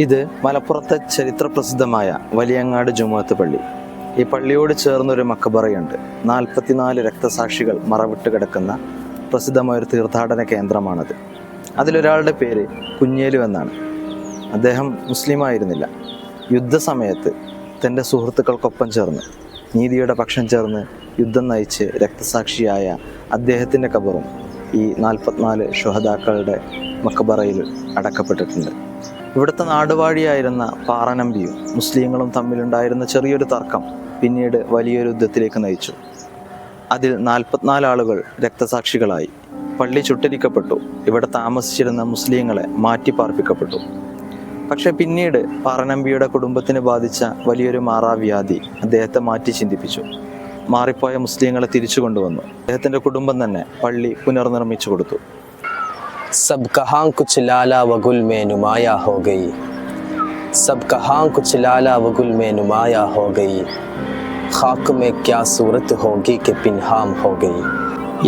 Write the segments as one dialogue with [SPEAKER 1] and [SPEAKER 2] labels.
[SPEAKER 1] ഇത് മലപ്പുറത്തെ ചരിത്ര പ്രസിദ്ധമായ വലിയങ്ങാട് ജുമുഅത്ത് പള്ളി. ഈ പള്ളിയോട് ചേർന്നൊരു മക്ബറയുണ്ട്. 44 രക്തസാക്ഷികൾ മറവിട്ട് കിടക്കുന്ന പ്രസിദ്ധമായൊരു തീർത്ഥാടന കേന്ദ്രമാണത്. അതിലൊരാളുടെ പേര് കുഞ്ഞേലു എന്നാണ്. അദ്ദേഹം മുസ്ലിമായിരുന്നില്ല. യുദ്ധസമയത്ത് തൻ്റെ സുഹൃത്തുക്കൾക്കൊപ്പം ചേർന്ന്, നീതിയുടെ പക്ഷം ചേർന്ന് യുദ്ധം നയിച്ച് രക്തസാക്ഷിയായ അദ്ദേഹത്തിൻ്റെ ഖബറും ഈ 44 ശുഹദാക്കളുടെ മക്ബറയിൽ അടക്കപ്പെട്ടിട്ടുണ്ട്. ഇവിടുത്തെ നാടുവാഴിയായിരുന്ന പാറനമ്പിയും മുസ്ലിങ്ങളും തമ്മിലുണ്ടായിരുന്ന ചെറിയൊരു തർക്കം പിന്നീട് വലിയൊരു യുദ്ധത്തിലേക്ക് നയിച്ചു. അതിൽ 44 ആളുകൾ രക്തസാക്ഷികളായി. പള്ളി ചുട്ടരിക്കപ്പെട്ടു. ഇവിടെ താമസിച്ചിരുന്ന മുസ്ലിങ്ങളെ മാറ്റിപ്പാർപ്പിക്കപ്പെട്ടു. പക്ഷെ പിന്നീട് പാറനമ്പിയുടെ കുടുംബത്തിന് ബാധിച്ച വലിയൊരു മാറാവ്യാധി അദ്ദേഹത്തെ മാറ്റി ചിന്തിപ്പിച്ചു. മാറിപ്പോയ മുസ്ലിങ്ങളെ തിരിച്ചു കൊണ്ടുവന്നു. അദ്ദേഹത്തിൻ്റെ കുടുംബം തന്നെ പള്ളി പുനർനിർമ്മിച്ചു കൊടുത്തു.
[SPEAKER 2] सब कहाँ कुछ लाला वगुल में नुमाया हो गई, सब कहाँ कुछ लाला वगुल में नुमाया हो गई, खाक में क्या सूरत होगी कि पिन्हाम हो गई.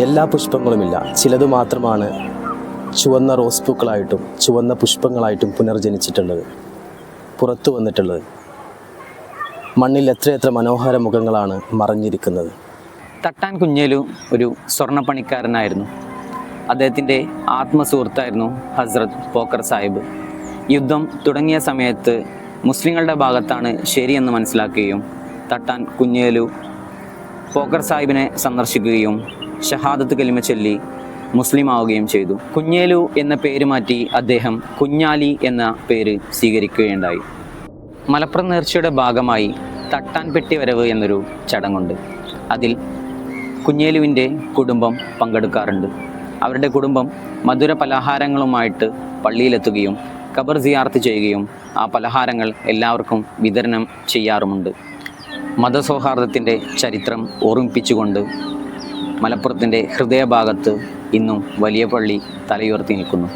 [SPEAKER 2] എല്ലാ പുഷ്പങ്ങളുമില്ല, ചിലത് മാത്രമാണ് ചുവന്ന റോസ് പൂക്കളായിട്ടും ചുവന്ന പുഷ്പങ്ങളായിട്ടും പുനർജനിച്ചിട്ടുള്ളത്, പുറത്തു വന്നിട്ടുള്ളത്. മണ്ണിൽ എത്രയെത്ര മനോഹര മുഖങ്ങളാണ് മറഞ്ഞിരിക്കുന്നത്.
[SPEAKER 3] തട്ടാൻ കുഞ്ഞേലു ഒരു സ്വർണ്ണപ്പണിക്കാരനായിരുന്നു. അദ്ദേഹത്തിൻ്റെ ആത്മസുഹൃത്തായിരുന്നു ഹസ്രത്ത് പോക്കർ സാഹിബ്. യുദ്ധം തുടങ്ങിയ സമയത്ത് മുസ്ലിങ്ങളുടെ ഭാഗത്താണ് ശരിയെന്ന് മനസ്സിലാക്കുകയും തട്ടാൻ കുഞ്ഞേലു പോക്കർ സാഹിബിനെ സന്ദർശിക്കുകയും ഷഹാദത്ത് കലിമ ചൊല്ലി മുസ്ലിം ആവുകയും ചെയ്തു. കുഞ്ഞേലു എന്ന പേര് മാറ്റി അദ്ദേഹം കുഞ്ഞാലി എന്ന പേര് സ്വീകരിക്കുകയുണ്ടായി. മലപ്പുറം നേർച്ചയുടെ ഭാഗമായി തട്ടാൻ പെട്ടി വരവ് എന്നൊരു ചടങ്ങുണ്ട്. അതിൽ കുഞ്ഞേലുവിൻ്റെ കുടുംബം പങ്കെടുക്കാറുണ്ട്. അവരുടെ കുടുംബം മധുര പലഹാരങ്ങളുമായിട്ട് പള്ളിയിലെത്തുകയും ഖബർ സിയാർത്ത് ചെയ്യുകയും ആ പലഹാരങ്ങൾ എല്ലാവർക്കും വിതരണം ചെയ്യാറുമുണ്ട്. മതസൗഹാർദ്ദത്തിൻ്റെ ചരിത്രം ഓർമ്മിപ്പിച്ചുകൊണ്ട് മലപ്പുറത്തിൻ്റെ ഹൃദയഭാഗത്ത് ഇന്നും വലിയ പള്ളി തലയുയർത്തി നിൽക്കുന്നു.